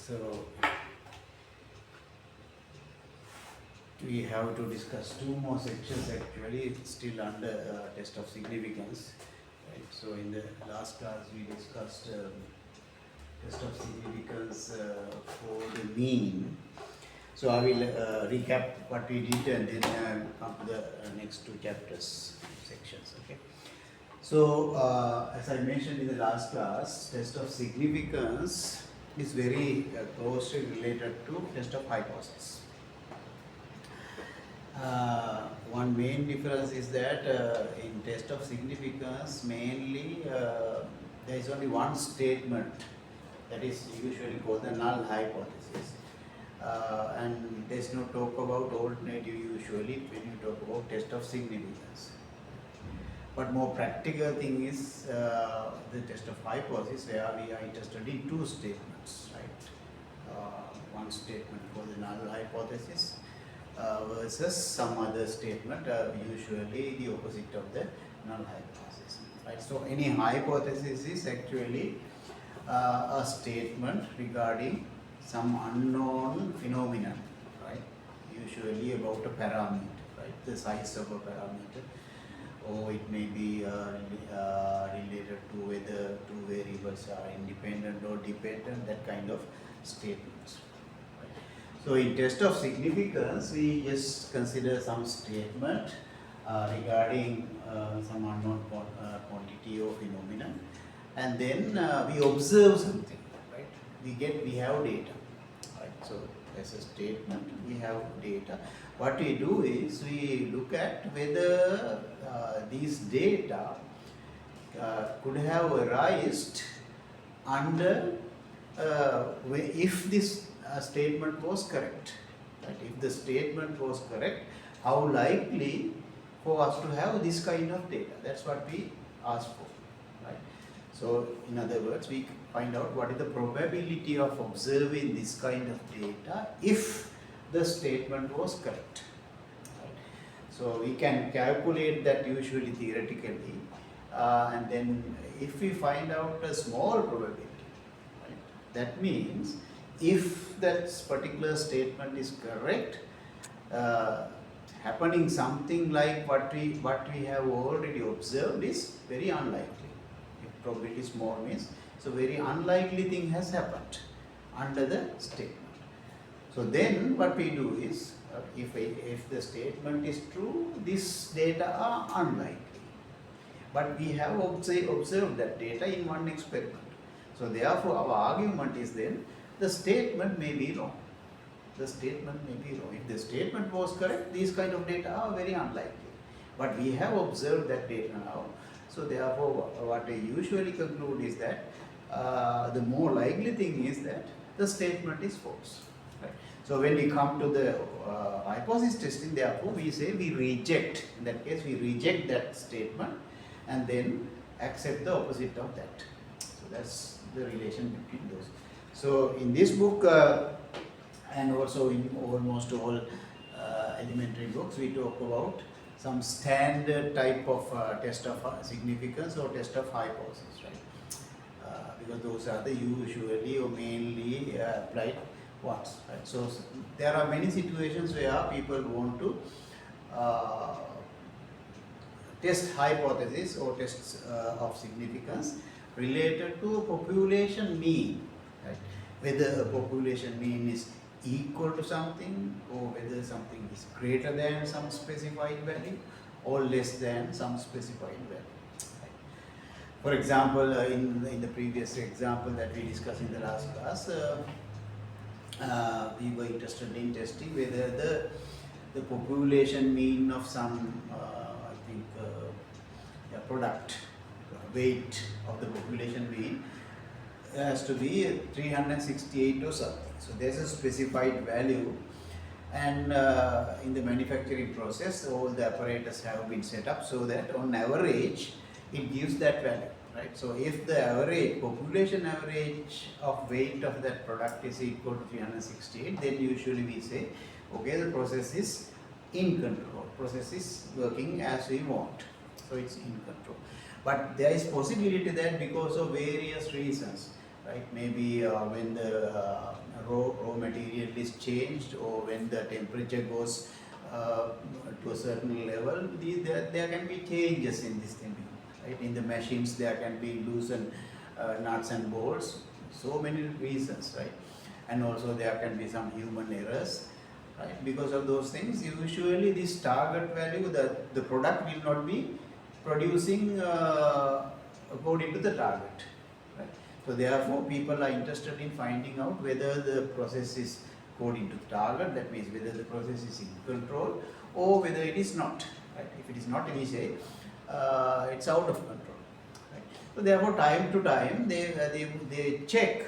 So we have to discuss two more sections actually. It's still under test of significance. Right? So in the last class we discussed test of significance for the mean. So I will recap what we did and then come to the next two chapters sections. Okay. So as I mentioned in the last class, test of significance is very closely related to test of hypothesis. One main difference is that in test of significance, mainly there is only one statement that is usually called the null hypothesis. And there is no talk about alternative usually when you talk about test of significance. But more practical thing is the test of hypothesis, where we are interested in two statements, right? One statement for the null hypothesis versus some other statement, usually the opposite of the null hypothesis, right? So any hypothesis is actually a statement regarding some unknown phenomenon, right? Usually about a parameter, right? The size of a parameter, or it may be related to whether two variables are independent or dependent, that kind of statements. Right? So in test of significance, we just consider some statement regarding some unknown quantity or phenomenon, and then we observe something, right? We have data, right? So as a statement, we have data. What we do is we look at whether these data could have arisen under if this statement was correct. Right? If the statement was correct, how likely for us to have this kind of data? That's what we ask for. Right? So in other words, we find out what is the probability of observing this kind of data if the statement was correct. Right? So we can calculate that usually theoretically, and then if we find out a small probability, right, that means if that particular statement is correct, happening something like what we have already observed is very unlikely. If probability small means, so very unlikely thing has happened under the statement. So then what we do is, if the statement is true, these data are unlikely. But we have observed that data in one experiment. So therefore our argument is then, the statement may be wrong. The statement may be wrong. If the statement was correct, these kind of data are very unlikely. But we have observed that data now. So therefore what we usually conclude is that the more likely thing is that the statement is false. Right? So when we come to the hypothesis testing, therefore we say we reject, in that case we reject that statement and then accept the opposite of that. So that's the relation between those. So in this book and also in almost all elementary books, we talk about some standard type of test of significance or test of hypothesis, right? Because those are the usually or mainly applied ones, right? So there are many situations where people want to test hypothesis or tests of significance related to a population mean, right? Whether a population mean is equal to something, or whether something is greater than some specified value or less than some specified value. Right? For example, in the previous example that we discussed in the last class, we were interested in testing whether the population mean of some product, weight of the population mean has to be 368 or something. So there's a specified value, and in the manufacturing process all the apparatus have been set up so that on average it gives that value, right? So if the average population average of weight of that product is equal to 368, then usually we say, okay, the process is in control, process is working as we want, so it's in control. But there is possibility that because of various reasons, right? Maybe when the raw material is changed, or when the temperature goes to a certain level, there can be changes in this thing, right? In the machines there can be loosened nuts and bolts, so many reasons, right? And also there can be some human errors, right? Because of those things, usually this target value, the product will not be producing according to the target, right? So therefore people are interested in finding out whether the process is according to the target, that means whether the process is in control or whether it is not, right? If it is not, we say it's out of control, right? So therefore time to time they check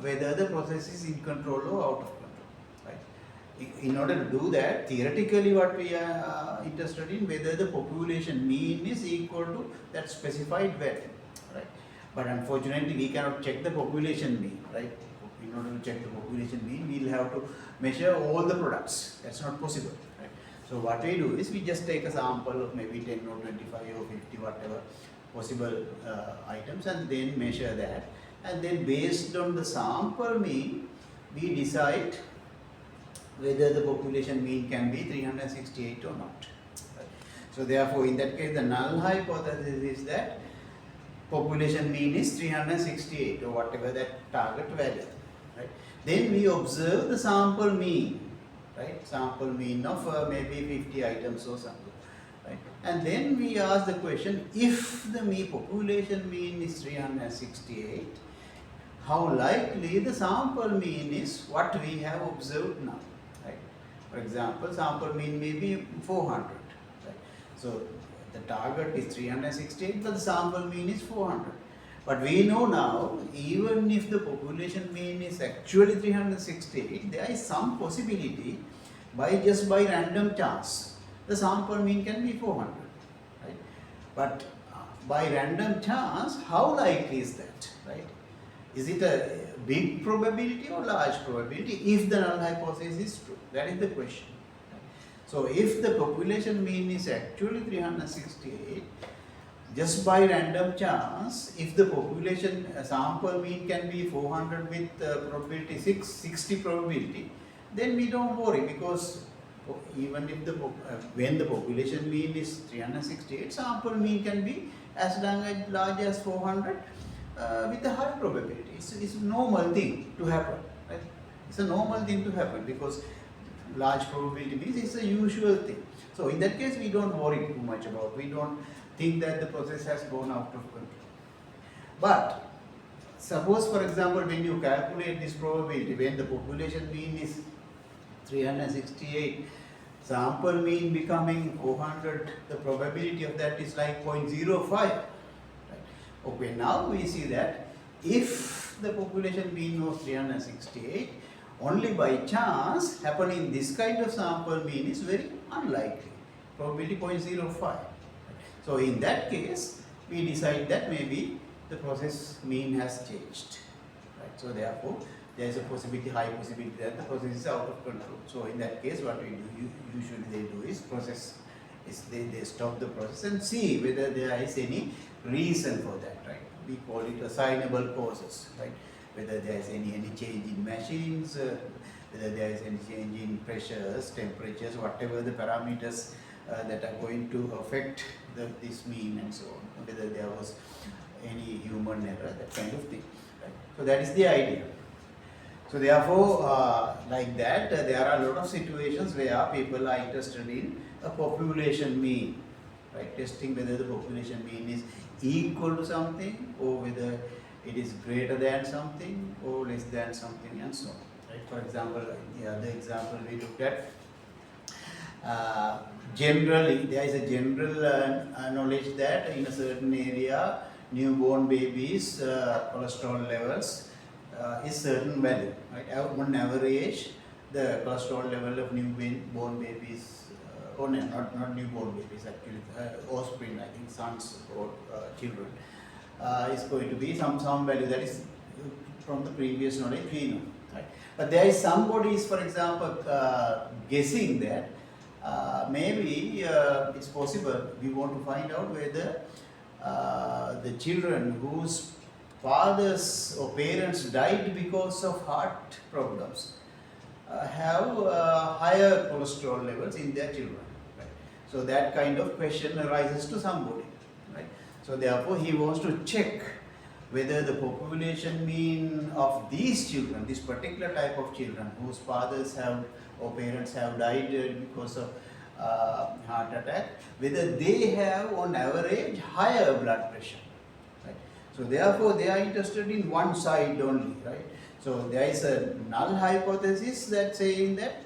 whether the process is in control or out of control, right? In order to do that, theoretically what we are interested in, whether the population mean is equal to that specified value, right? But unfortunately we cannot check the population mean, right? In order to check the population mean, we will have to measure all the products. That's not possible, right? So what we do is we just take a sample of maybe 10 or 25 or 50, whatever possible items, and then measure that, and then based on the sample mean we decide whether the population mean can be 368 or not, right? So therefore in that case the null hypothesis is that population mean is 368 or whatever that target value, right? Then we observe the sample mean, right? Sample mean of maybe 50 items or something, right? And then we ask the question, if the population mean is 368, how likely the sample mean is what we have observed now, right? For example, sample mean may be 400, right? So the target is 368, but the sample mean is 400. But we know now, even if the population mean is actually 368, there is some possibility just by random chance, the sample mean can be 400, right? But by random chance, how likely is that, right? Is it a big probability or large probability if the null hypothesis is true? That is the question. So if the population mean is actually 368, just by random chance, if the population sample mean can be 400 with probability 60 probability, then we don't worry, because even if when the population mean is 368, sample mean can be as large as 400 with a high probability. It's a normal thing to happen, right? It's a normal thing to happen because large probability means it's a usual thing. So in that case we don't worry too much about, we don't think that the process has gone out of control. But suppose, for example, when you calculate this probability, when the population mean is 368, sample mean becoming 400, the probability of that is like 0.05. Right? Okay, now we see that if the population mean was 368, only by chance happening this kind of sample mean is very unlikely, probability 0.05. So in that case, we decide that maybe the process mean has changed, right? So therefore, there is a possibility, high possibility that the process is out of control. So in that case, what we do, usually they do is they stop the process and see whether there is any reason for that, right? We call it assignable causes, right? Whether there is any change in machines, whether there is any change in pressures, temperatures, whatever the parameters that are going to affect this mean and so on, whether there was any human error, that kind of thing, right? So that is the idea. So therefore, like that, there are a lot of situations where people are interested in a population mean, right? Testing whether the population mean is equal to something or whether it is greater than something or less than something and so on, right? For example, the other example we looked at, generally there is a general knowledge that in a certain area newborn babies cholesterol levels is certain value, right? On average, the cholesterol level of newborn babies, or not newborn babies actually, offspring, I think sons or children, is going to be some value that is from the previous knowledge we know, right? But there is somebody is, for example, guessing that maybe it's possible we want to find out whether the children whose fathers or parents died because of heart problems have higher cholesterol levels in their children. Right? So that kind of question arises to somebody. Right? So therefore he wants to check whether the population mean of these children, this particular type of children whose fathers have or parents have died because of heart attack, whether they have on average higher blood pressure. Right? So therefore they are interested in one side only. Right? So there is a null hypothesis that saying that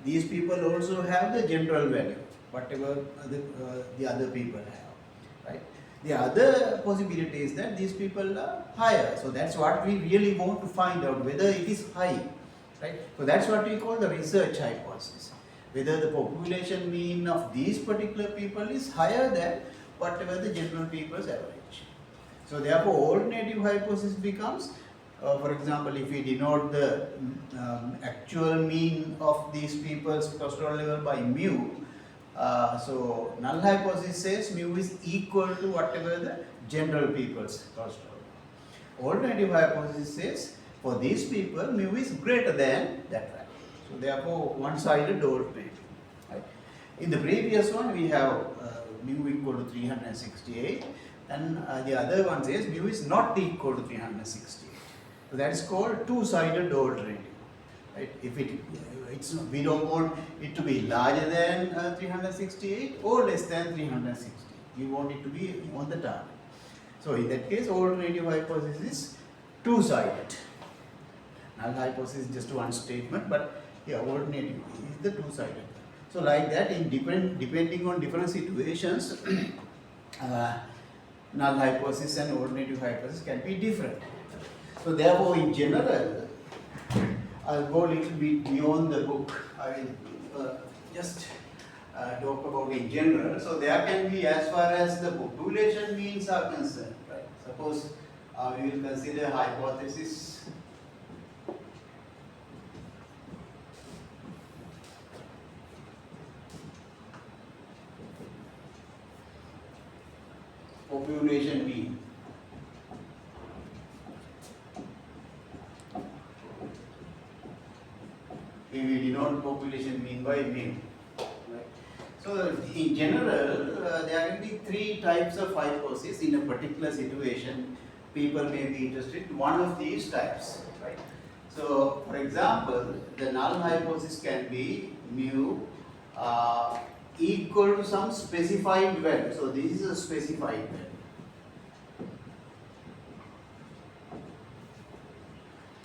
these people also have the general value, whatever the other people have. Right? The other possibility is that these people are higher. So that's what we really want to find out, whether it is high. Right? So that's what we call the research hypothesis. Whether the population mean of these particular people is higher than whatever the general people's average. So therefore alternative hypothesis becomes, for example, if we denote the actual mean of these people's cholesterol level by mu, so null hypothesis says mu is equal to whatever the general people's cholesterol. Alternative hypothesis says for these people mu is greater than that value. So therefore one-sided alternative. Right? In the previous one we have mu equal to 368, and the other one says mu is not equal to 368. So that is called two-sided alternative. Right? If we don't want it to be larger than 368 or less than 360. We want it to be on the target. So in that case, alternative hypothesis is two-sided. Null hypothesis is just one statement, but yeah, alternative is the two-sided. So like that, in depending on different situations, null hypothesis and alternative hypothesis can be different. So therefore, in general, I'll go a little bit beyond the book. I will just talk about in general. So there can be, as far as the population means are concerned, right? Suppose we will consider hypothesis population mean. We will denote population mean by mu. Right? So in general, there can be three types of hypotheses in a particular situation. People may be interested in one of these types. Right? So for example, the null hypothesis can be mu equal to some specified value. So this is a specified value.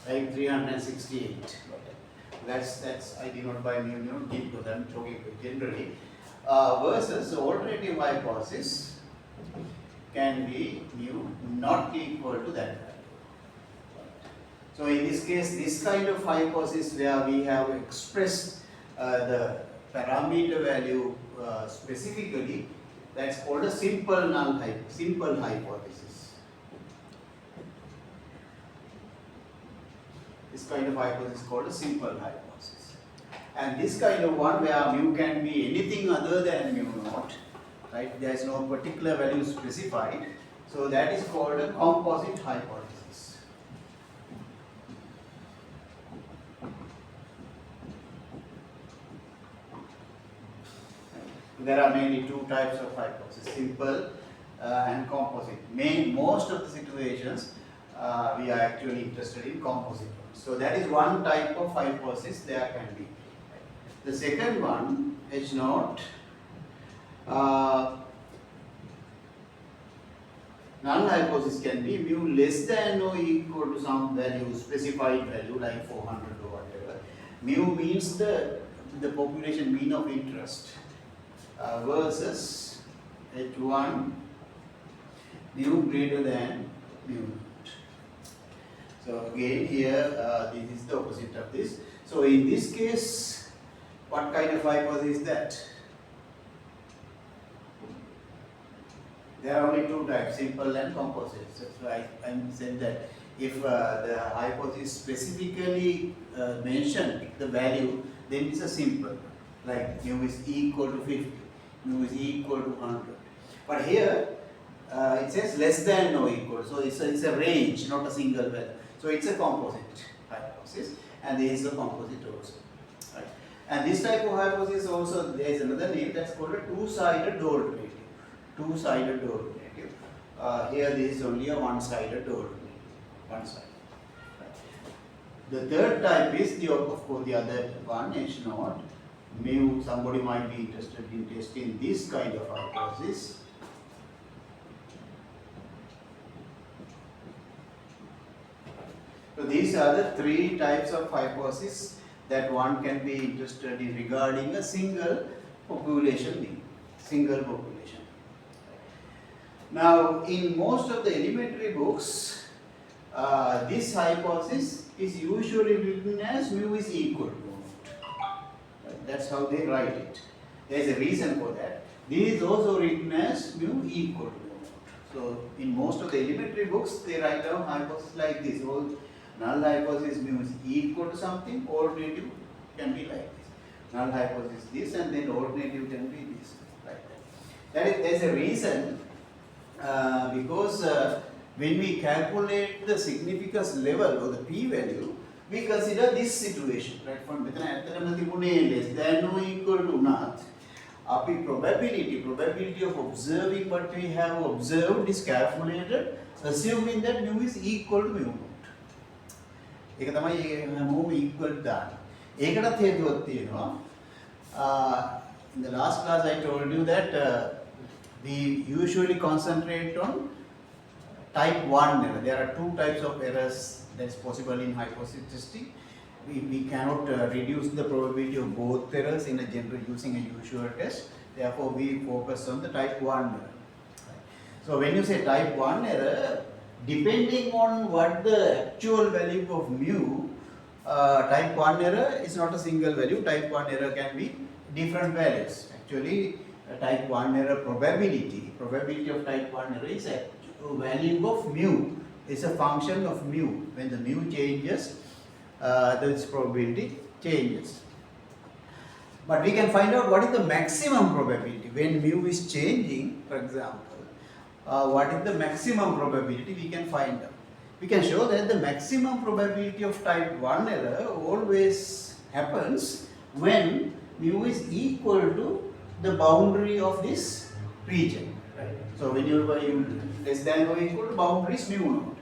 Like 368. That's I denote by mu not because I'm talking generally. Versus alternative hypothesis can be mu not equal to that value. So in this case, this kind of hypothesis where we have expressed the parameter value specifically, that's called a simple hypothesis. This kind of hypothesis is called a simple hypothesis. And this kind of one where mu can be anything other than mu naught, right? There is no particular value specified. So that is called a composite hypothesis. There are mainly two types of hypothesis, simple and composite. Most of the situations we are actually interested in composite. So that is one type of hypothesis there can be. The second one, H naught, null hypothesis can be mu less than or equal to some value, specified value like 400 or whatever. Mu means the population mean of interest versus H1 mu greater than mu naught. So again here this is the opposite of this. So in this case, what kind of hypothesis is that? There are only two types, simple and composite. That's why I said that if the hypothesis specifically mentioned the value, then it's a simple, like mu is equal to 50, mu is equal to 100. But here it says less than or equal. So it's a range, not a single value. So it's a composite hypothesis, and this is a composite also. Right? And this type of hypothesis also, there is another name that's called a two-sided alternative. Two-sided alternative. Here this is only a one-sided alternative. One side. Right? The third type is of course the other one is not mu. Somebody might be interested in testing this kind of hypothesis. So these are the three types of hypotheses that one can be interested in regarding a single population mean, single population. Now, in most of the elementary books, this hypothesis is usually written as mu is equal to naught. That's how they write it. There is a reason for that. This is also written as mu equal to naught. So, in most of the elementary books, they write down hypothesis like this. Null hypothesis mu is equal to something, alternative can be like this. Null hypothesis this, and then alternative can be this, like that. There is a reason because when we calculate the significance level or the p-value, we consider this situation, right? From less than or equal to naught. Probability of observing what we have observed is calculated, assuming that mu is equal to mu naught. ඒක තමයි හැමෝම equal දාන. ඒකටත් හේතුවක් තියෙනවා. In the last class I told you that we usually concentrate on type 1 error. There are two types of errors that is possible in hypothesis testing. We cannot reduce the probability of both errors in a general using a usual test. Therefore, we focus on the type 1 error. So when you say type 1 error, depending on what the actual value of mu, type 1 error is not a single value. Type 1 error can be different values. Actually, type 1 error probability of type 1 error is a value of mu. It's a function of mu. When the mu changes, this probability changes. But we can find out what is the maximum probability when mu is changing, for example. What is the maximum probability we can find out. We can show that the maximum probability of type 1 error always happens when mu is equal to the boundary of this region. Right? So when you less than or equal to boundary is mu naught.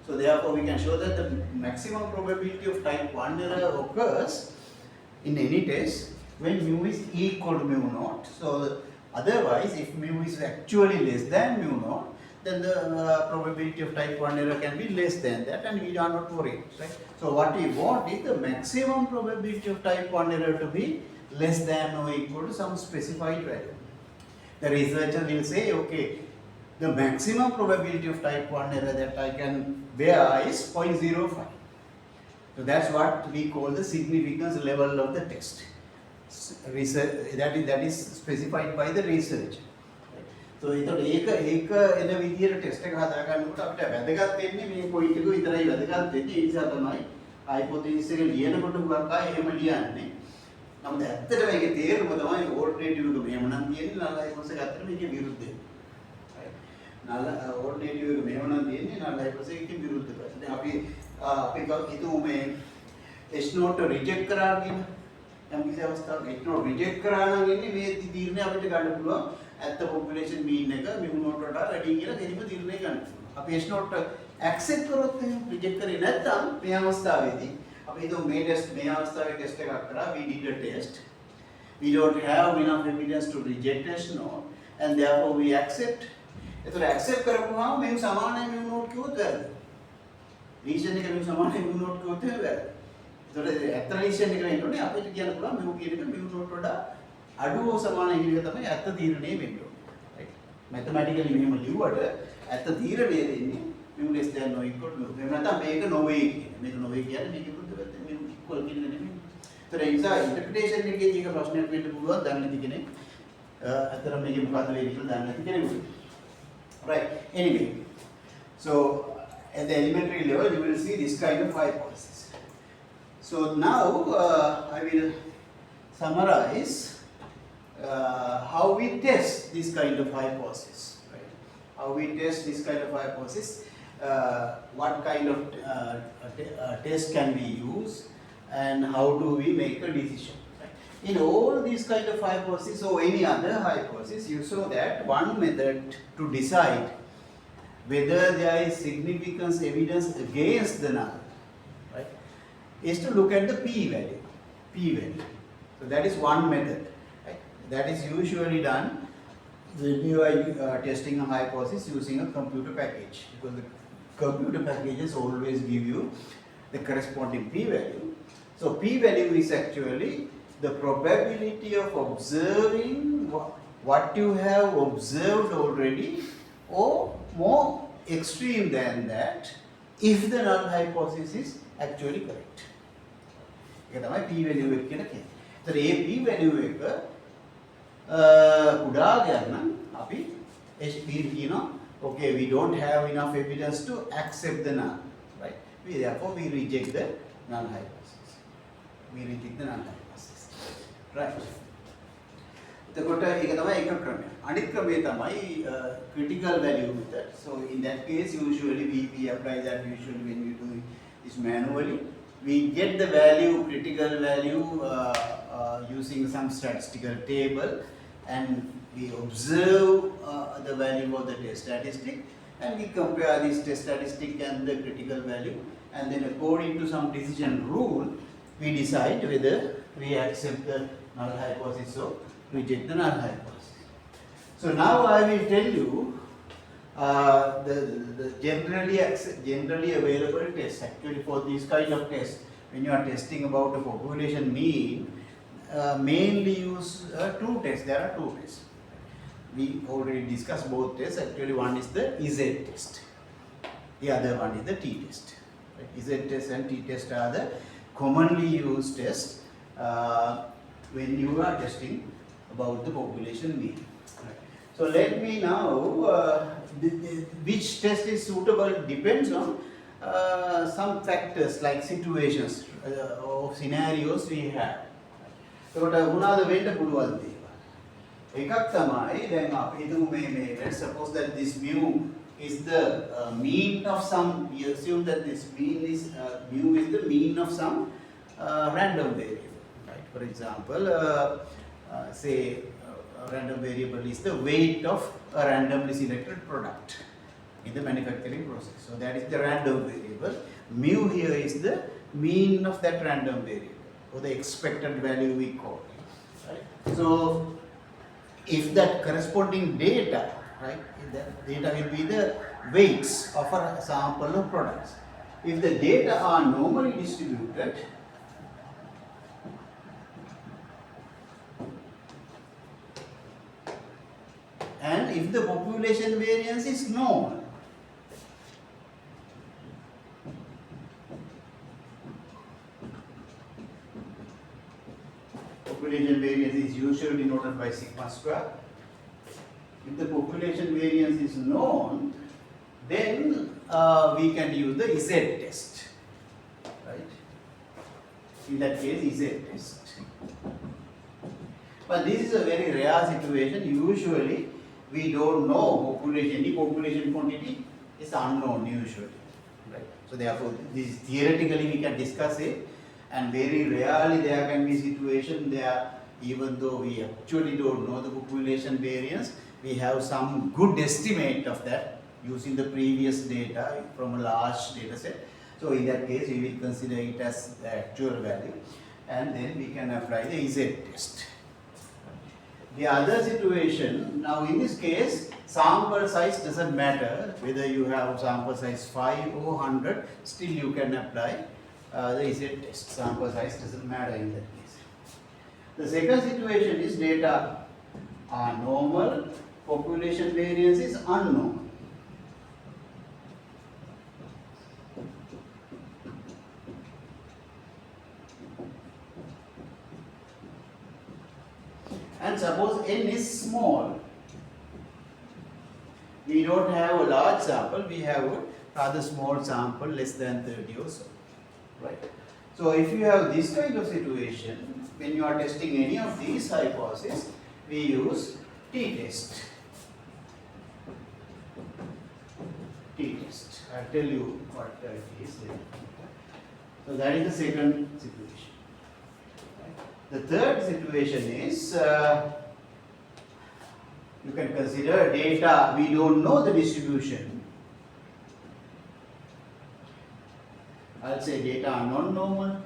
So therefore we can show that the maximum probability of type 1 error occurs in any test when mu is equal to mu naught. So otherwise, if mu is actually less than mu naught, then the probability of type 1 error can be less than that, and we are not worried. Right? So what we want is the maximum probability of type 1 error to be less than or equal to some specified value. The researcher will say, okay, the maximum probability of type 1 error that I can bear is 0.05. So that's what we call the significance level of the test. Research, that is specified by the researcher. So ඒක එන විදියට test එක හදා ගන්නකොට අපිට වැදගත් වෙන්නේ මේ පොයින්ට් එක විතරයි වැදගත් වෙන්නේ. ඒ නිසා තමයි හයිපොතීසිස් එක ලියනකොට හුඟක් අය එහෙම ලියන්නේ. නමුත් ඇත්තටම මේකේ තේරුම තමයි ඕල්ටර්නේටිව් එක මෙහෙම නම් තියෙන්නේ නල් හයිපොතීසිස් එක ඇත්තටම මේකේ විරුද්ධයි. නල් ඕල්ටර්නේටිව් එක මෙහෙම නම් තියෙන්නේ නල් හයිපොතීසිස් එකකින් විරුද්ධ පැත්ත. දැන් අපි හිතුව මේ S නෝට් රිජෙක්ට් කරා කියන යම් කිසි අවස්ථාවක S නෝට් රිජෙක්ට් කරා නම් ඉන්නේ මේ තීරණය අපිට ගන්න පුළුවන්. At the population mean එක mu naught වලට වැඩි කියලා දෙහිම තීරණය ගන්න. අපි S naught accept කරොත් reject කරේ නැත්නම් මේ අවස්ථාවේදී අපි හිතුව මේ ටෙස්ට් මේ අවස්ථාවේ ටෙස්ට් එකක් කරා, we did a test, we don't have enough evidence to reject S naught and therefore we accept. ඒතර accept කරපුවාම මේ සමානයි mu naught කිව්වොත් වැරදි. region එක mu සමානයි mu naught කිව්වොත් වැරදි. ඒතර ඇත්ත region එක වෙන්නේ අපිට කියන්න පුළුවන් mu කියන එක mu naught වලට අඩුව සමානයි කියන එක තමයි ඇත්ත තීරණය වෙන්නේ. right? Mathematically මෙහෙම ලිව්වට ඇත්ත තීරණය දෙන්නේ mu less than or equal to. එහෙම නැත්නම් මේක නොවේ කියන. මේක නොවේ කියන්නේ මේක විරුද්ධ පැත්ත mu equal කියන එක නෙමෙයි. ඒතර ඒ නිසා ඉන්ටර්ප්‍රිටේෂන් එකේදී එක ප්‍රශ්නයක් වෙන්න පුළුවන් දන්නේ නැති කෙනෙක්. අතර මේක මොකද්ද වෙන්නේ කියලා දන්නේ නැති කෙනෙකුට. Right. Anyway. So at the elementary level you will see this kind of hypothesis. So now I will summarize how we test this kind of hypothesis. Right? how we test this kind of hypothesis, what kind of test can we use, and how do we make a decision. In all these kind of hypotheses or any other hypothesis, you saw that one method to decide whether there is significance evidence against the null, right, is to look at the p-value. P-value. So that is one method. Right? That is usually done when you are testing a hypothesis using a computer package, because the computer packages always give you the corresponding p-value. So p-value is actually the probability of observing what you have observed already, or more extreme than that, if the null hypothesis is actually correct. ඒක තමයි p-value එක කියලා කියන්නේ. ඒතර මේ p-value එක කුඩා ගන්න අපි කියනවා okay, we don't have enough evidence to accept the null, right? Therefore we reject the null hypothesis. We reject the null hypothesis. Right. එතකොට ඒක තමයි එක ක්‍රමය. අනිත් ක්‍රමය තමයි critical value method. So in that case usually we apply that usually when we do this manually. We get the value, critical value using some statistical table, and we observe the value of the test statistic, and we compare this test statistic and the critical value, and then according to some decision rule we decide whether we accept the null hypothesis or reject the null hypothesis. So now I will tell you the generally available tests. Actually for this kind of test, when you are testing about the population mean, mainly use two tests. There are two tests. We already discussed both tests. Actually one is the Z test, the other one is the T test. Right? Z test and T test are the commonly used tests when you are testing about the population mean. Right? So let me now, which test is suitable depends on some factors like situations or scenarios we have. So මොනවාද වෙන්න පුළුවන් දේවල්. එකක් තමයි දැන් අපි හිතමු මේ let's suppose that this mu is the mean of some, we assume that this mean is mu is the mean of some random variable, right? For example, say random variable is the weight of a randomly selected product in the manufacturing process. So that is the random variable. Mu here is the mean of that random variable, or the expected value we call it. Right? So if that corresponding data, right, that data will be the weights of a sample of products. If the data are normally distributed, and if the population variance is known, population variance is usually denoted by sigma square. If the population variance is known, then we can use the Z test, right? In that case, Z test. But this is a very rare situation. Usually, we don't know population. The population quantity is unknown usually, right? So therefore, this theoretically we can discuss it, and very rarely there can be situation there, even though we actually don't know the population variance, we have some good estimate of that using the previous data from a large data set. So in that case, we will consider it as the actual value, and then we can apply the Z test. The other situation, now in this case, sample size doesn't matter whether you have sample size 5 or 100, still you can apply the Z test. Sample size doesn't matter in that case. The second situation is data are normal, population variance is unknown. And suppose n is small. We don't have a large sample, we have a rather small sample, less than 30 or so. Right? So if you have this kind of situation, when you are testing any of these hypotheses, we use t-test. test. I'll tell you what it is later. So that is the second situation. The third situation is you can consider data, we don't know the distribution. I'll say data are non-normal.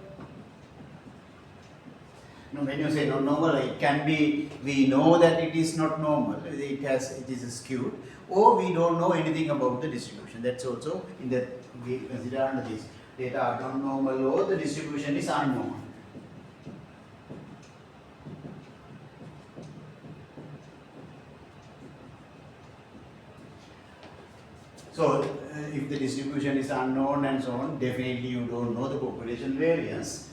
No, when you say non-normal, it can be we know that it is not normal, it is skewed, or we don't know anything about the distribution. That's also in that we consider under this. Data are non-normal or the distribution is unknown. So, if the distribution is unknown and so on, definitely you don't know the population variance.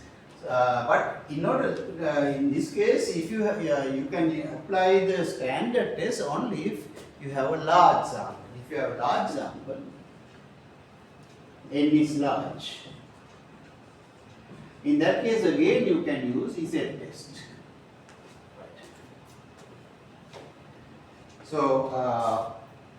But in order, in this case, if you have, you can apply the standard test only if you have a large sample. If you have a large sample, n is large. In that case, again you can use Z test. Right. So,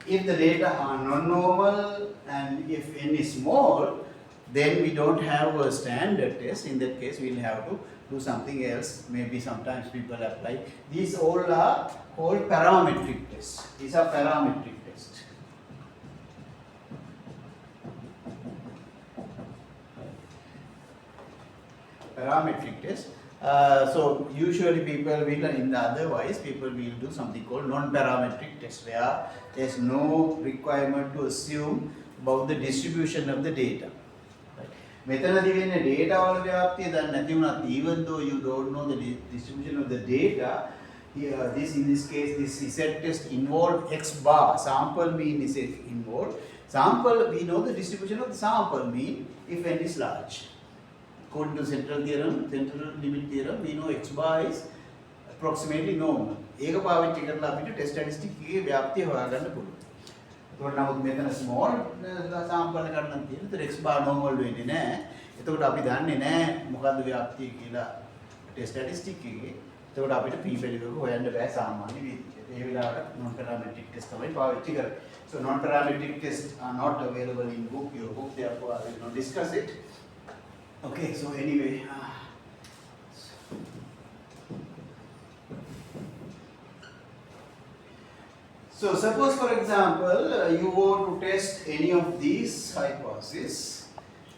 if the data are non-normal and if n is small, then we don't have a standard test. In that case, we will have to do something else. Maybe sometimes people apply. These all are called parametric tests. These are parametric tests. Parametric test. So usually people will, in the otherwise, people will do something called non-parametric test, where there is no requirement to assume about the distribution of the data. මෙතනදී වෙන්නේ data වල ව්‍යාප්තිය දන්නේ නැති වුණත්, even though you don't know the distribution of the data, here this in this case this Z test involved X bar, sample mean is involved. Sample, we know the distribution of the sample mean if n is large. According to central limit theorem, we know X bar is approximately normal. ඒක පාවිච්චි කරලා අපිට test statistic එකේ ව්‍යාප්තිය හොයාගන්න පුළුවන්. ඒකට නමුත් මෙතන small sample එකක් නම් තියෙන. ඒතර X bar normal වෙන්නේ නැහැ. එතකොට අපි දන්නේ නැහැ මොකද්ද ව්‍යාප්තිය කියලා test statistic එකේ. එතකොට අපිට p value එක හොයන්න බෑ සාමාන්‍ය විදිහට. ඒ වෙලාවට non parametric test තමයි පාවිච්චි කරන්නේ. So non parametric tests are not available in your book, therefore I will not discuss it. Okay, so anyway, so suppose for example you want to test any of these hypotheses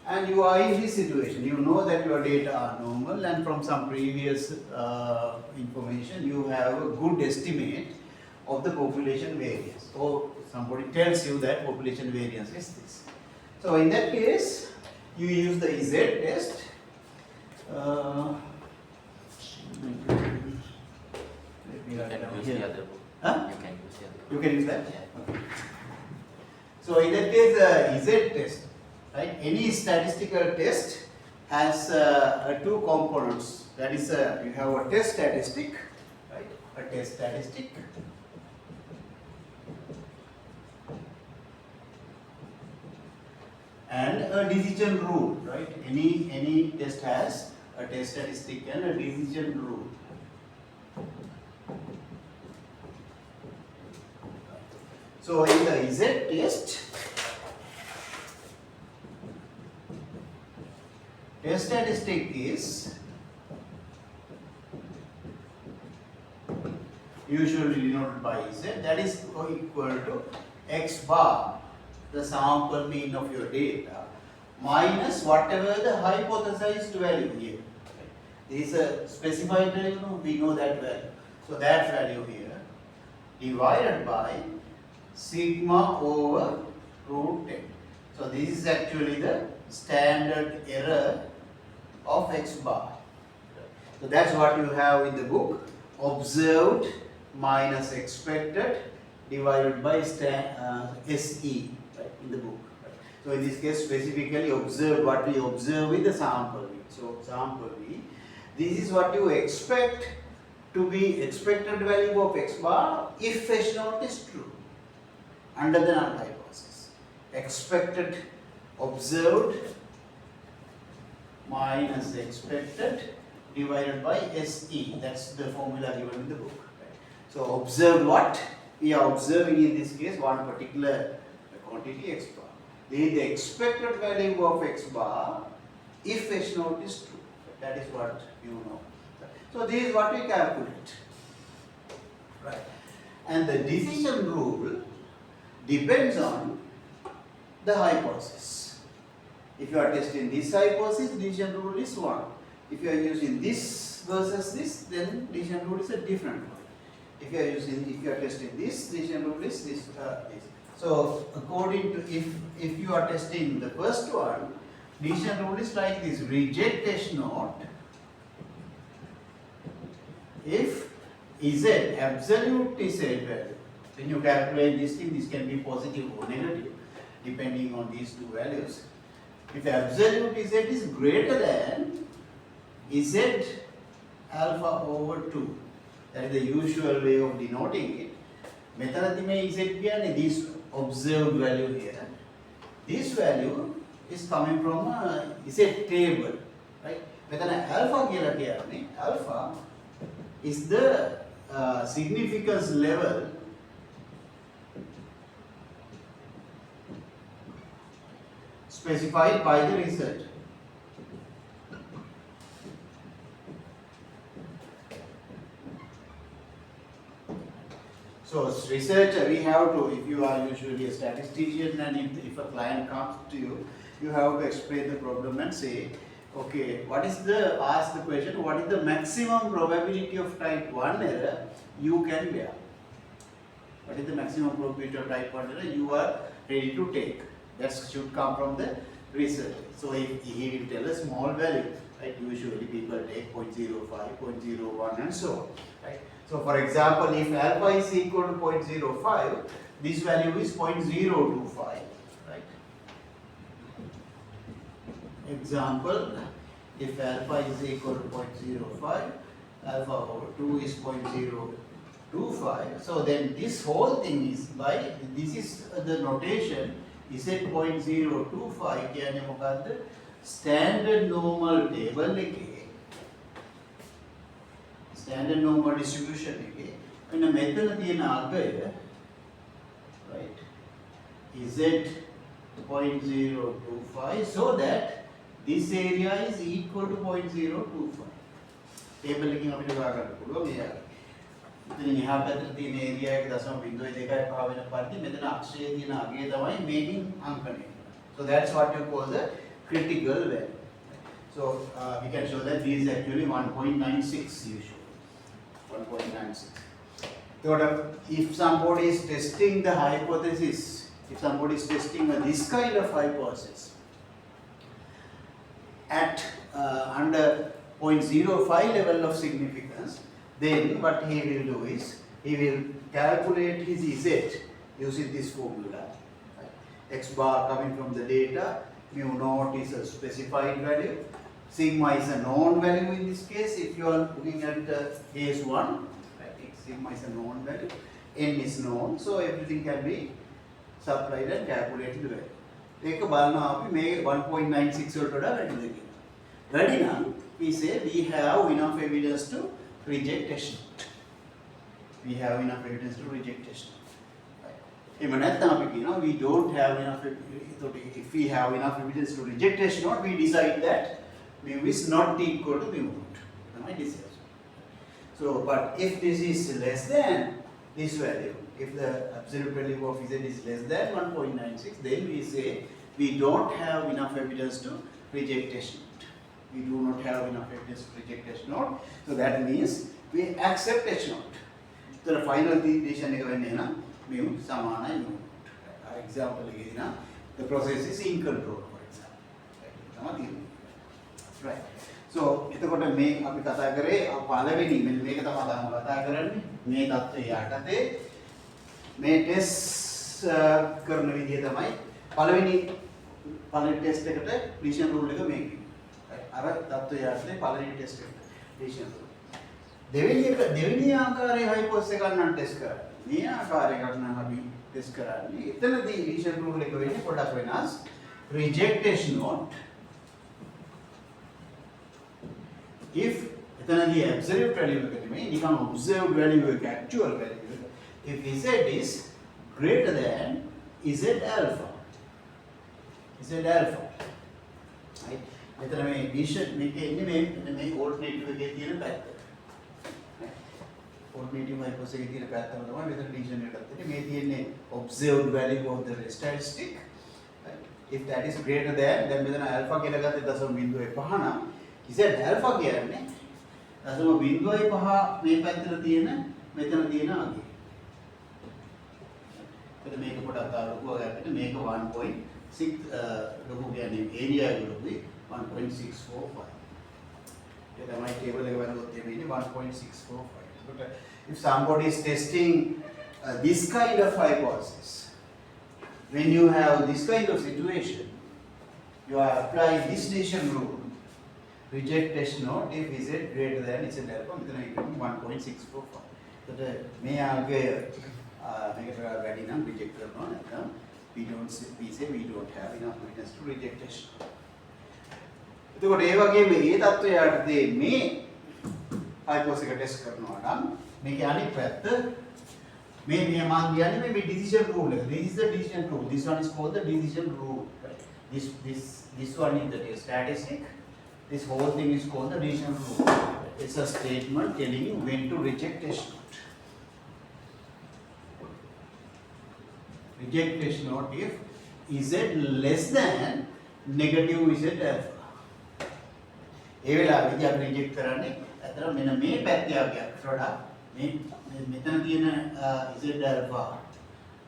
and you are in this situation. You know that your data are normal and from some previous information you have a good estimate of the population variance, or somebody tells you that population variance is this. So in that case you use the Z test. Let me write down here. Huh? You can use that? Yeah. Okay. So in that case, Z test, right? Any statistical test has two components. That is, you have a test statistic, right? A test statistic. And a decision rule, right? Any test has a test statistic and a decision rule. So in the Z test statistic is usually denoted by Z, that is equal to X bar, the sample mean of your data, minus whatever the hypothesized value here. This is a specified value, we know that value. So that value here divided by sigma over root 10. So this is actually the standard error of X bar. So that's what you have in the book, observed minus expected divided by SE, right, in the book. Right. So in this case specifically observed, what we observe with the sample V. So sample V, this is what you expect to be expected value of X bar if H naught is true under the null hypothesis. Expected observed minus expected divided by SE. That's the formula given in the book. Right? So observed what? We are observing in this case one particular quantity X bar. the expected value of x bar if h naught is true. That is what you know. So this is what we calculate. Right. And the decision rule depends on the hypothesis. If you are testing this hypothesis, decision rule is 1. If you are using this versus this, then decision rule is a different one. If you are testing this, decision rule is this. So according to if you are testing the first one, decision rule is like this: reject h naught if z absolute z value. When you calculate this thing, this can be positive or negative depending on these two values. If absolute z is greater than z alpha over 2, that is the usual way of denoting it. මෙතනදී මේ z කියන්නේ this observed value here. This value is coming from a z table, right? මෙතන alpha කියලා කියන්නේ alpha is the significance level specified by the researcher. So as researcher, we have to, if you are usually a statistician and if a client comes to you, you have to explain the problem and say, okay, ask the question, what is the maximum probability of type 1 error you can bear? What is the maximum probability of type 1 error you are ready to take? That should come from the research. So if he will tell a small value, right? Usually people take 0.05, 0.01 and so on, right? So for example, if alpha is equal to 0.05, this value is 0.025, right? Example, if alpha is equal to 0.05, alpha over 2 is 0.025. So then this whole thing is this is the notation, is at 0.025 කියන්නේ මොකද්ද? Standard normal table එකේ standard normal distribution එකේ මෙන්න මෙතන තියෙන අගය, right, is at 0.025, so that this area is equal to 0.025. Table එකකින් අපිට හොයාගන්න පුළුවන් මේ අගය. ඉතින් එහා පැත්තේ තියෙන area එක 0.02යි පහ වෙන පරිදි මෙතන අක්ෂයේ තියෙන අගය තමයි මේකින් අංකණය. So that's what you call the critical value. So we can show that this is actually 1.96 usually. 1.96. So if somebody is testing the hypothesis, if somebody is testing this kind of hypothesis at under 0.05 level of significance, then what he will do is he will calculate his z using this formula. X bar coming from the data, mu naught is a specified value, sigma is a known value in this case. If you are looking at case 1, right, sigma is a known value, n is known, so everything can be supplied and calculated value. ඒක බලනවා අපි මේ 1.96 වලට වඩා වැඩිද කියලා. වැඩි නම් we say we have enough evidence to reject h naught. We have enough evidence to reject h naught. එහෙම නැත්නම් අපි කියනවා we don't have enough evidence. If we have enough evidence to reject h naught, we decide that mu is not equal to mu naught. That's my decision. So, but if this is less than this value, if the absolute value of z is less than 1.96, then we say we don't have enough evidence to reject h naught. We do not have enough evidence to reject h naught. So that means we accept h naught. So the final decision එක වෙන්නේ නම් mu සමානයි mu naught. Example එකේදී නම් the process is in control, for example. Right. So එතකොට මේ අපි කතා කරේ පළවෙනි මෙන්න මේක තමයි තාම කතා කරන්නේ මේ தත්ත්වය යටතේ මේ ටෙස්ට් කරන විදිය තමයි පළවෙනි ටෙස්ට් එකට ඩිසිෂන් රූල් එක මේක. අර தත්ත්වය යටතේ පළවෙනි ටෙස්ට් එකට ඩිසිෂන් රූල්. දෙවෙනි ආකාරයේ හයිපෝතෙසිස් එකක් නම් ටෙස්ට් කරන්නේ. මේ ආකාරයකට නම් අපි ටෙස්ට් කරන්නේ. එතනදී ඩිසිෂන් රූල් එක වෙන්නේ පොඩක් වෙනස්. reject h naught if එතනදී absolute value එක නෙමෙයි නිකන් observed value එක actual value එක if z is greater than z alpha. Z alpha. Right? මෙතන මේ ඩිවිෂන් මේකේ ඉන්නේ මේ ඕල්ටර්නේටිව් එකේ තියෙන පැත්ත. Alternative hypothesis එකේ තියෙන පැත්තම තමයි මෙතන ඩිවිෂන් එකටත් තියෙන්නේ. මේ තියෙන්නේ observed value of the statistic. Right? If that is greater than then මෙතන alpha කියලා ගත්තේ 0.05 නම් Z alpha කියන්නේ 0.05 මේ පැත්තට තියෙන මෙතන තියෙන අගය. එතන මේක පොඩක් ලොකුව ගත්තට මේක 1.6 ලොකු කියන්නේ area එක ලොකුයි 1.645. ඒ තමයි table එක බලනකොට එන්නේ 1.645. If somebody is testing this kind of hypothesis, when you have this kind of situation, you are applying this decision rule. Reject test note if Z greater than Z alpha, then you get 1.645. So may आगे make it ready now reject करना है we say we don't have enough evidence to reject test. तो ये वाके में ये तत्व यार दे में hypothesis का टेस्ट करना है මේකේ අනිත් පැත්ත මේ मान दिया ने में decision rule है. This is the decision rule. This one is called the decision rule. This one is the statistic. This whole thing is called the decision rule. It's a statement telling you when to reject test note. Reject test note if Z less than negative Z alpha. ඒ වෙලාවෙදී අපි reject කරන්නේ අතන මෙන්න මේ පැත්තේ ආගයක් වඩා මේ මෙතන තියෙන Z alpha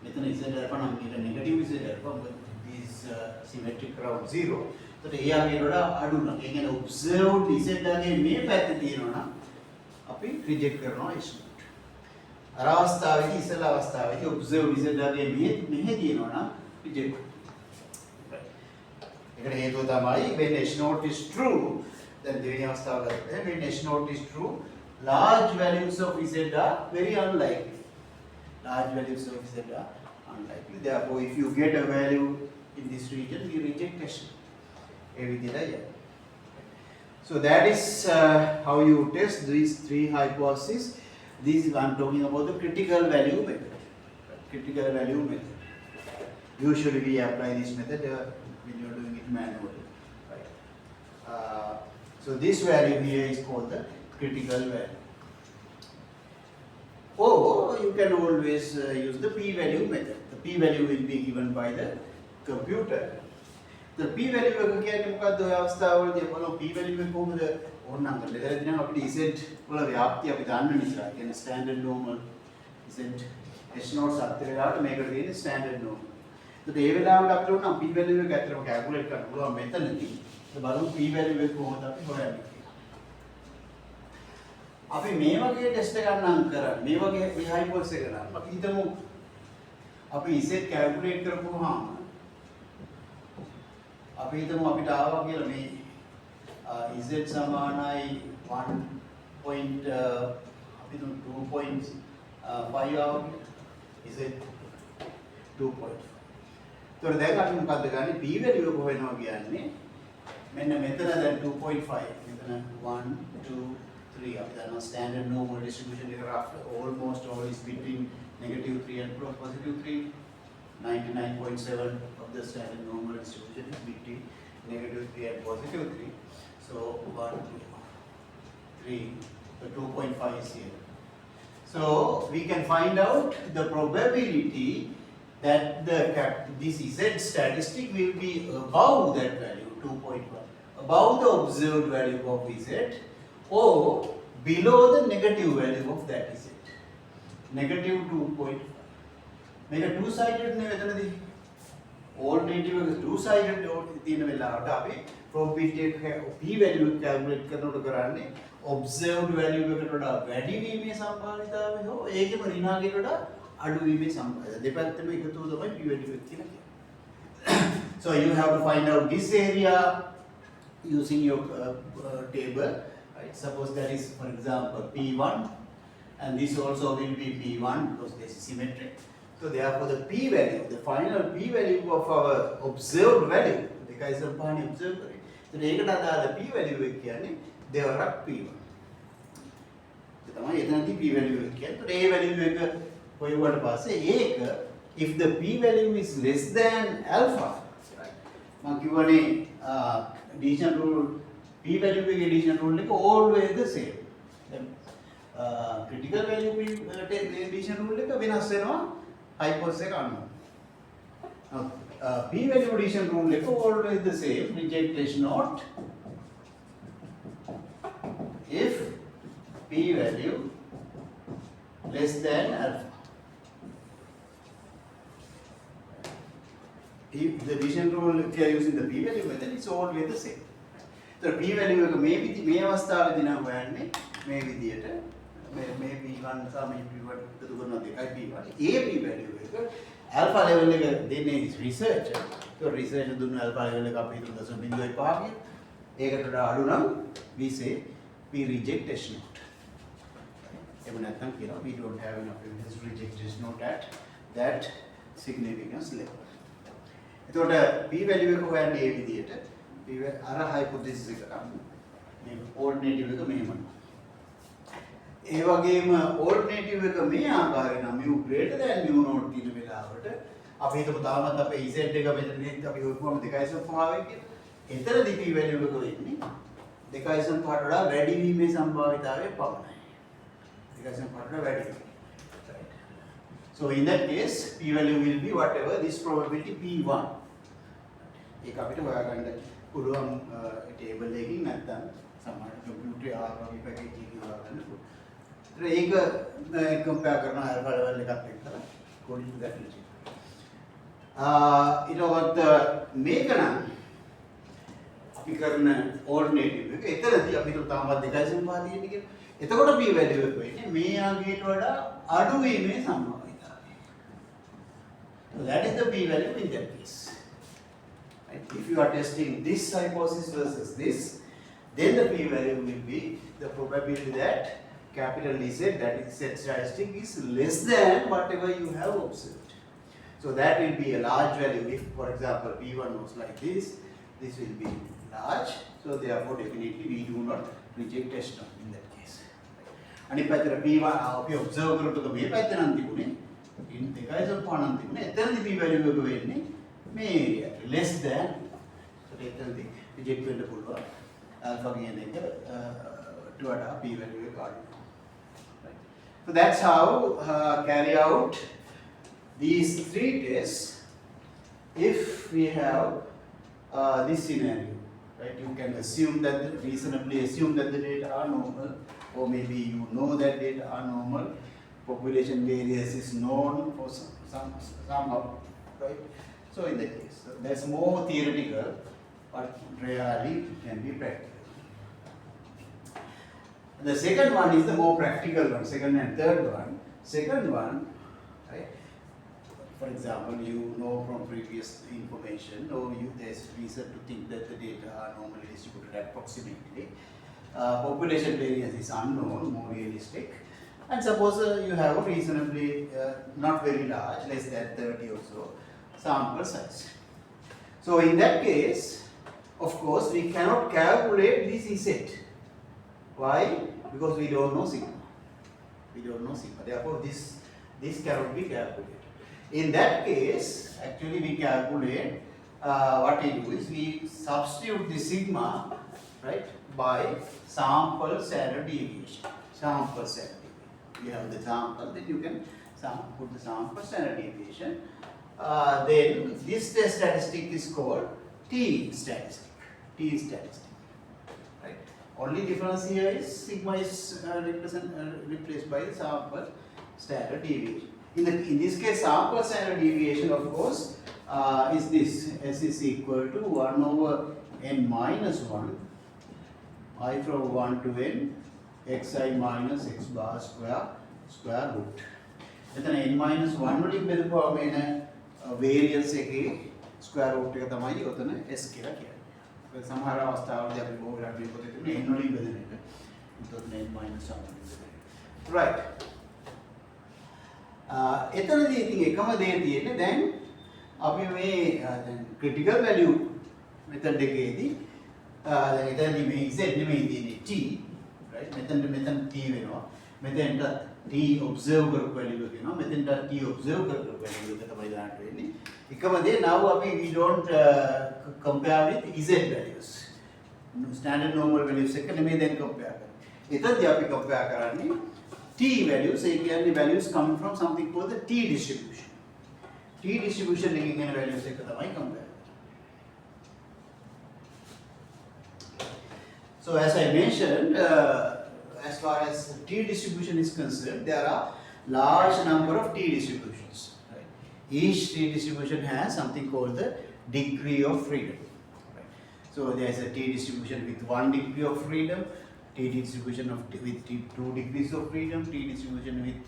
මෙතන Z alpha නම් මේක negative Z alpha is symmetric around 0. එතකොට ඒ ආගේ වඩා අඩු නම් ඒ කියන්නේ observed Z ආගේ මේ පැත්තේ තියෙනවා නම් අපි රිජෙක්ට් කරනවා S note. අර අවස්ථාවේදී ඉස්සෙල්ලා අවස්ථාවේදී observed Z ආගේ මෙහෙ තියෙනවා නම් රිජෙක්ට්. ඒකට හේතුව තමයි when S note is true then දෙවෙනි අවස්ථාව ගත්තොත් when S note is true large values of Z are very unlikely. Large values of Z are unlikely. Therefore, if you get a value in this region, we reject S note. So that is how you test these three hypotheses. This is I'm talking about the critical value method. Critical value method. Usually we apply this method when you are doing it manually. Right? So this value here is called the critical value. Or you can always use the p-value method. The p-value will be given by the computer. The p-value එක කියන්නේ මොකද්ද ඔය අවස්ථාවවලදී බලමු p-value එක කොහොමද ඕනනම් මෙතනදී නම් අපිට z වල ව්‍යාප්තිය අපි දන්න නිසා කියන්නේ standard normal z S0 සත්‍ය වෙලාවට මේකට තියෙන්නේ standard normal. ඒත් ඒ වෙලාවට අපිට උනම් p-value එක ඇත්තටම calculate කරන්න පුළුවන් මෙතනදී. ඒ බලමු p-value එක කොහොමද අපි හොයන්නේ කියලා. අපි මේ වගේ ටෙස්ට් එකක් නම් කරන්නේ මේ වගේ මේ hypothesis එක නම් අපි හිතමු අපි z calculate කරපුවාම අපි හිතමු අපිට ආවා කියලා මේ z සමානයි 1. අපි හිතමු 2.5 ආවා z 2.5. ඒතකොට දැන් අපි මොකද්ද ගන්නේ p value එක හොයනවා කියන්නේ මෙන්න මෙතන දැන් 2.5 මෙතන 1 2 3 අපි දන්නවා standard normal distribution එක almost all is between -3 and +3. 99.7 of the standard normal distribution is between -3 and +3. So 1 2 3 the 2.5 is here. So we can find out the probability that this Z statistic will be above that value 2.1, above the observed value of Z or below the negative value of that Z. Negative 2.5. මේක two sided නේ මෙතනදී alternative එක two sided තියෙන වෙලාවට අපි probability එක p value එක calculate කරනකොට කරන්නේ observed value එකට වඩා වැඩි වීමේ සම්භාවිතාවය හෝ ඒකෙම ඍණාගයට වඩා අඩු වීමේ සම්භාවිතාවය දෙපැත්තම එකතුව තමයි p value එක කියලා කියන්නේ. So you have to find out this area using your table. Right? Suppose that is for example p1 and this also will be p1 because this is symmetric. So therefore the p value, the final p value of our observed value, dekai sampani observe kare. So ඒකට අදාළ p value එක කියන්නේ දෙවරක් p1. ඒ තමයි එතනදී p value එක කියන්නේ. ඒතකොට ඒ value එක හොයුවාට පස්සේ ඒක if the p value is less than alpha, right? මම කියවනේ addition rule p value එකේ addition rule එක always the same. දැන් critical value p addition rule එක වෙනස් වෙනවා hypothesis එක අනුව. p value addition rule එක always the same. Reject S naught if p value less than alpha. If the addition rule, if you are using the p value method, it's always the same. So p value එක මේ අවස්ථාවේදී නම් හොයන්නේ මේ විදියට මේ p1 සහ මේ p1 එකතු කරනවා දෙකයි p1. ඒ p value එක alpha level එක දෙන්නේ researcher. So researcher දුන්න alpha level එක අපි හිතමු 0.5 කියලා. ඒකට වඩා අඩු නම් we say we reject S naught. එහෙම නැත්නම් කියනවා we don't have enough evidence to reject S naught at that significance level. එතකොට p value එක හොයන්නේ මේ විදිහට අර hypothesis එක ගන්න. මේ alternative එක මෙහෙම. ඒ වගේම alternative එක මේ ආකාරයෙන් නම් mu greater than mu naught තියෙන වෙලාවට අපි හිතමු තාමත් අපේ z එක මෙතන නෙත් අපි ඔයකොම 2.5 වෙන්නේ. එතනදී p value එක වෙන්නේ 2.5ට වඩා වැඩි වීමේ සම්භාවිතාවය පමණයි. 2.5ට වඩා වැඩි. So in that case, p value will be whatever this probability p1. ඒක අපිට හොයාගන්න පුළුවන් ටේබල් එකකින් නැත්නම් සමහර කම්පියුටර් ආරෝහි පැකේජ් එකකින් හොයාගන්න පුළුවන්. ඒක කම්පෙයාර් කරන alpha level එකත් එක්ක according to that logic. ඊළඟට මේක නම් අපි කරන alternative එක එතනදී අපි හිතුව තාමත් 2.5 තියෙන්නේ කියලා. එතකොට p value එක වෙන්නේ මේ ආගයට වඩා අඩු වීමේ සම්භාවිතාවය. So that is the p value in that case. Right? If you are testing this hypothesis versus this, then the p value will be the probability that capital Z, that is set statistic, is less than whatever you have observed. So that will be a large value. If, for example, p1 was like this will be large. So therefore, definitely we do not reject S naught in that case. අනිත් පැත්තට p1 අපි observe කරපු මේ පැත්ත නම් තිබුණේ in 2.5 නම් තිබුණේ. එතනදී p value එක වෙන්නේ මේ area less than. So එතනදී reject වෙන්න පුළුවන්. alpha කියන එක to වඩා p value එක අඩු. Right. So that's how carry out these three tests if we have this scenario. Right, you can assume that reasonably assume that the data are normal, or maybe you know that data are normal. Population variance is known for somehow, right? So in that case, that's more theoretical, but rarely can be practical. The second one is the more practical one. Second and third one. Second one, right? For example, you know from previous information, or there's reason to think that the data are normally distributed approximately. Population variance is unknown, more realistic. And suppose you have a reasonably, not very large, less than 30 or so, sample size. So in that case, of course, we cannot calculate this Z. Why? Because we don't know sigma. We don't know sigma. Therefore, this cannot be calculated. In that case, actually we calculate, what we do is we substitute the sigma, right, by sample standard deviation. Sample standard deviation. You have the sample, then you can put the sample standard deviation. Then this test statistic is called T statistic. T statistic. Right. Only difference here is sigma is replaced by the sample standard deviation. In this case, sample standard deviation, of course, is this. S is equal to 1 over n minus 1, I from 1 to n, xi minus x bar square root. එතන n minus 1 වලින් බෙදපුවාම එන variance එකේ square root එක තමයි ඔතන s කියලා කියන්නේ. ඒක සමහර අවස්ථාවලදී අපි බොහෝ වෙලාවට මේ පොතේ තිබුණේ n වලින් බෙදෙන එක. එතකොට n minus 1 වලින් බෙදෙන. Right. එතනදී ඉතින් එකම දේ තියෙන්නේ දැන් අපි මේ දැන් critical value method එකේදී දැන් එතනදී මේ z නෙමෙයි තියෙන්නේ t, right? මෙතන t වෙනවා. මෙතෙන්ට t observe කරපු value එක වෙනවා. මෙතෙන්ට t observe කරපු value එක තමයි දාන්න වෙන්නේ. Now we don't compare with Z values. Standard normal values then compare. Ethadhi we compare T values. Values coming from something called the T distribution. T distribution values compare. So as I mentioned, as far as T distribution is concerned, there are large number of T distributions. Right? Each T distribution has something called the degree of freedom. Right? So there is a T distribution with 1 degree of freedom, T distribution with 2 degrees of freedom, T distribution with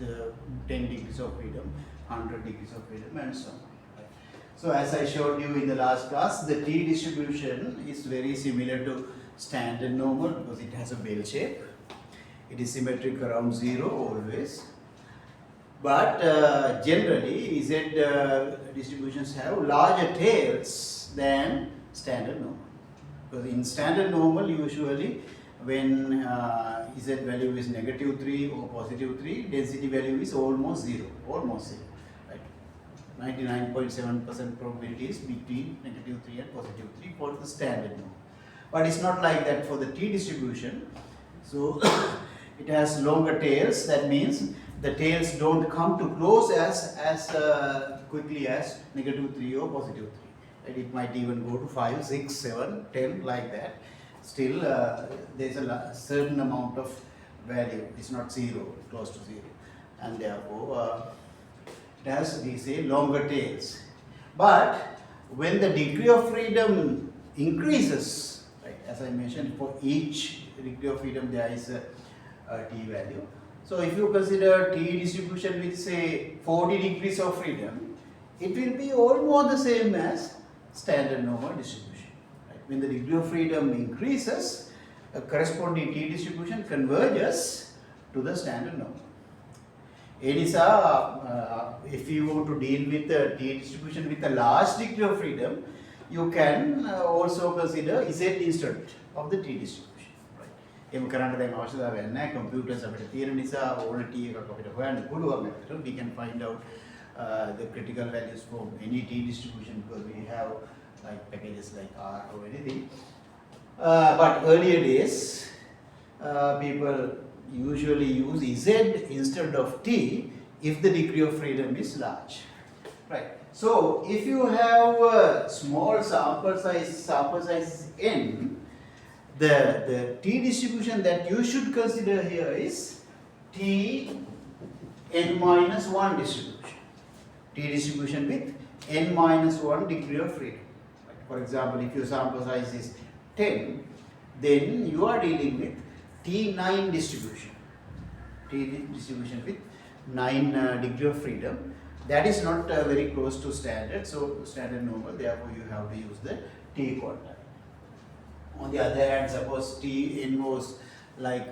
10 degrees of freedom, 100 degrees of freedom, and so on. Right? So as I showed you in the last class, the T distribution is very similar to standard normal because it has a bell shape. It is symmetric around 0 always. But generally, Z distributions have larger tails than standard normal. Because in standard normal, usually when Z value is -3 or +3, density value is almost 0. Right? 99.7% probability is between -3 and +3 for the standard normal. But it's not like that for the T distribution. So it has longer tails. That means the tails don't come to close as quickly as -3 or +3. And it might even go to 5, 6, 7, 10 like that. Still, there's a certain amount of value. It's not 0, close to 0, and therefore it has these longer tails. But when the degree of freedom increases, as I mentioned, for each degree of freedom there is a T value. So if you consider T distribution with say 40 degrees of freedom, it will be almost the same as standard normal distribution. Right? When the degree of freedom increases, a corresponding T distribution converges to the standard normal. If you want to deal with the T distribution with a large degree of freedom, you can also consider Z instead of the T distribution. Right? Computers we can find out the critical values for any T distribution because we have like packages like R or anything. But earlier days, people usually use Z instead of T if the degree of freedom is large. Right. So if you have a small sample size n, the T distribution that you should consider here is T n minus 1 distribution. T distribution with n minus 1 degree of freedom. Right. For example, if your sample size is 10, then you are dealing with T9 distribution. T distribution with 9 degree of freedom. That is not very close to standard, so standard normal, therefore you have to use the T quantile. On the other hand, suppose Tn was like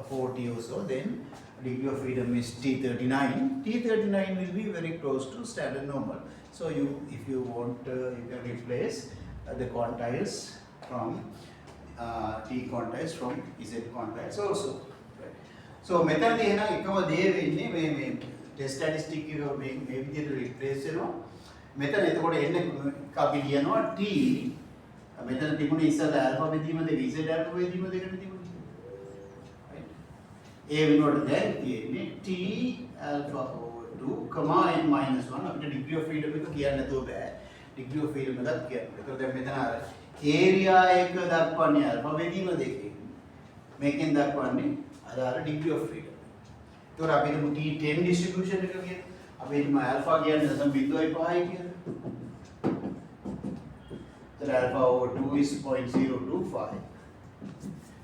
40 or so, then degree of freedom is T39. T39 will be very close to standard normal. So if you want, you can replace the quantiles from T quantiles from Z quantiles also. Right. So method test statistic මේ විදිහට replace වෙනවා. මෙතන එතකොට එන්නේ අපි කියනවා T මෙතන තිබුණේ ඉස්සෙල්ලා ඇල්ෆා බෙදීම දෙක Z ඇල්ෆා බෙදීම දෙකට තිබුණේ. right? ඒ වෙනුවට දැන් තියෙන්නේ T alpha over 2, n minus 1 අපිට degree of freedom එක කියන්න නැතුව බෑ. degree of freedom එකක් කියන්න. ඒතකොට දැන් මෙතන අර area එක දක්වන්නේ ඇල්ෆා බෙදීම දෙකෙන්. මේකෙන් දක්වන්නේ අර degree of freedom. तो आप इधर T10 distribution निकलिए अब इधर alpha क्या है दशम बिंदु आई पाई क्या तो alpha over 2 is 0.025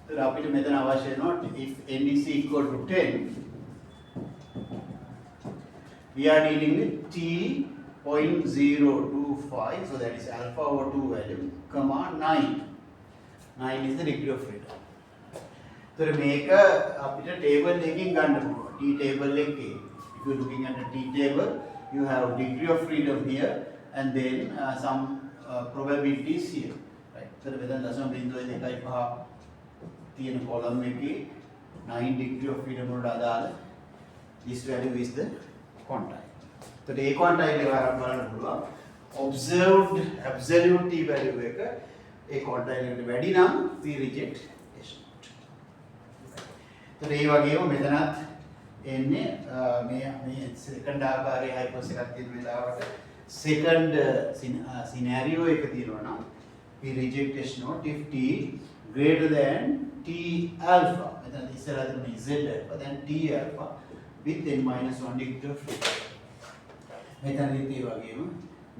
तो आप इधर में तो आवाज़ है not if n is equal to 10 we are dealing with T 0.025 so that is alpha over 2 value comma 9 is the degree of freedom तो මේක අපිට table එකකින් ගන්න පුළුවන් T table එකේ if you are looking at a T table you have degree of freedom here and then some probabilities here right so මෙතන දශම බිංදුව 2.5 තියෙන column එකේ 9 degree of freedom වලට අදාළ this value is the quantile. So the quantile එක ආරම්භ කරන්න පුළුවන් observed absolute t value එක ඒ quantile එකට වැඩි නම් we reject S naught. ඒතර ඒ වගේම මෙතනත් එන්නේ මේ second ආකාරයේ hypothesis එකක් තියෙන වෙලාවට second scenario එක තියෙනවා නම් we reject S naught if t greater than t alpha. මෙතන ඉස්සරහ තියෙන z alpha then t alpha with n minus 1 degree of freedom. මෙතනදී ඒ වගේම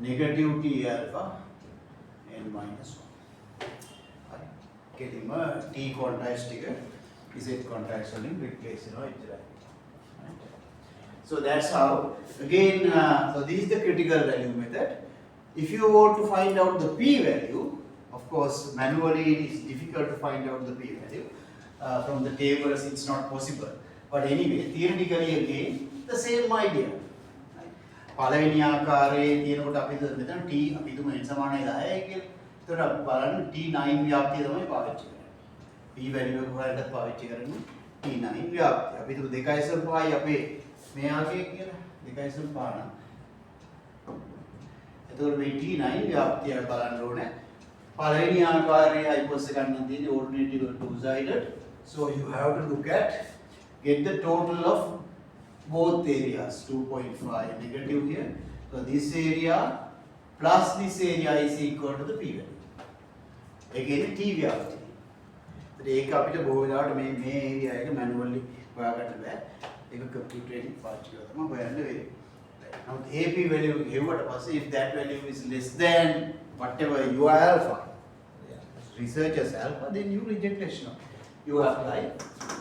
negative t alpha n minus 1. හරි. කෙලිම t quantiles ටික z quantiles වලින් replace වෙනවා ඉතරයි. So that's how again so this is the critical value method. If you want to find out the p value, of course manually it is difficult to find out the p value from the tables it's not possible. But anyway theoretically again the same idea. පළවෙනි ආකාරයේ තියෙනකොට අපි මෙතන t අපි තුම n සමානයි 10යි කියලා. ඒතකොට අපි බලන්න t9 ව්‍යාප්තිය තමයි පාවිච්චි කරන්නේ. p value එක හොයන්නත් පාවිච්චි කරන්නේ t9 ව්‍යාප්තිය. අපි තුම 2.5යි අපේ මේ ආකේ කියලා 2.5 නම්. එතකොට මේ t9 ව්‍යාප්තිය බලන්න ඕනේ. පළවෙනි ආකාරයේ hypothesis ගන්න තියෙන්නේ alternative two-sided. So you have to look at get the total of both areas 2.5 negative here. So this area plus this area is equal to the p value. Again t ව්‍යාප්තිය. ඒක අපිට බොහෝ වෙලාවට මේ area එක manually හොයාගන්න බෑ. ඒක computer එකෙන් පාවිච්චි කරලා තමයි හොයන්න වෙන්නේ. Now the AP value හෙව්වට පස්සේ if that value is less than whatever your alpha, researchers alpha, then you reject S naught. You apply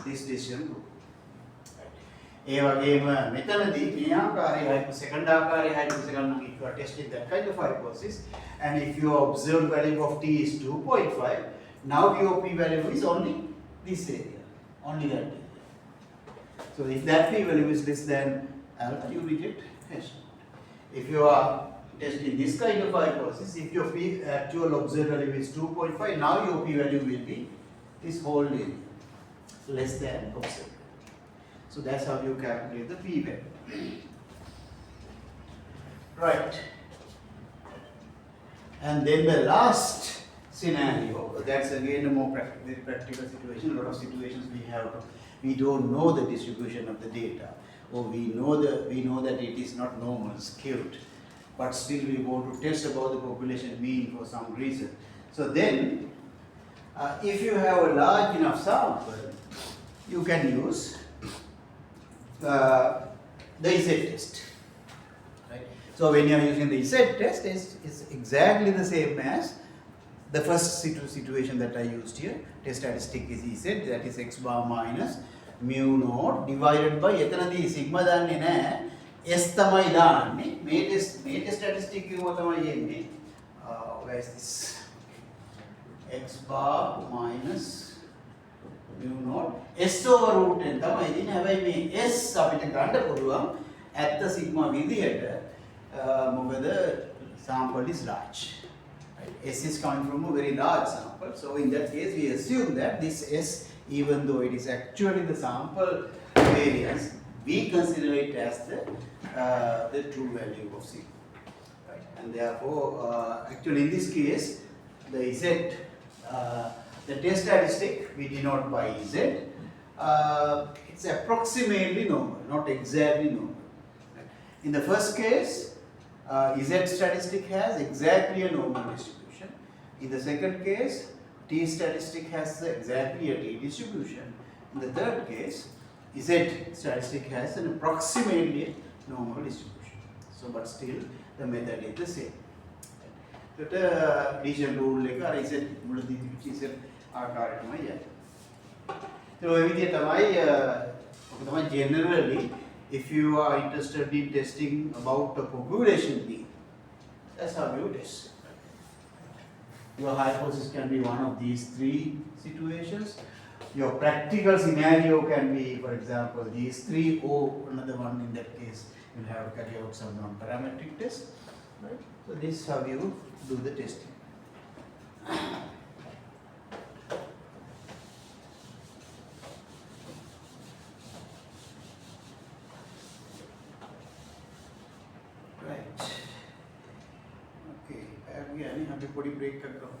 this decision rule. ඒ වගේම මෙතනදී මේ ආකාරයේ second ආකාරයේ hypothesis ගන්න if you are testing that kind of hypothesis and if your observed value of t is 2.5, now your p value is only this area, only that area. So if that p value is less than alpha, you reject S naught. If you are testing this kind of hypothesis, if your p actual observed value is 2.5, now your p value will be this whole area less than observed. So that's how you calculate the p value. Right. And then the last scenario, that's again a more very practical situation. A lot of situations we don't know the distribution of the data, or we know that it is not normal, skewed, but still we want to test about the population mean for some reason. So then, if you have a large enough sample, you can use the Z test. Right? So when you are using the Z test, it's exactly the same as the first situation that I used here. Test statistic is Z, that is x bar minus mu naught divided by එතනදී sigma දාන්නේ නැහැ, S තමයි දාන්නේ. මේ test statistic එක තමයි එන්නේ. Where is this? X bar minus mu naught S over root n තමයි ඉතින්. හැබැයි මේ S අපිට ගන්න පුළුවන් at the sigma විදියට මොකද sample is large. Right? S is coming from a very large sample. So in that case we assume that this S, even though it is actually the sample variance, we consider it as the true value of sigma. Right? And therefore actually in this case the Z the test statistic we denote by Z. It's approximately normal, not exactly normal. Right? In the first case, Z statistic has exactly a normal distribution. In the second case, T statistic has exactly a T distribution. In the third case, Z statistic has an approximately normal distribution. So, but still the method is the same. So, addition rule එක අර Z මුලදී තිබිච්ච Z ආකාරයටමයි යන්නේ. So, ඔය විදිහ තමයි ඔක තමයි generally if you are interested in testing about the population mean, that's how you test. Your hypothesis can be one of these three situations. Your practical scenario can be, for example, these three, or another one in that case, you'll have to carry out some non-parametric test. Right? So this is how you do the testing. थक गया नहीं, अभी पूरी break कर लो।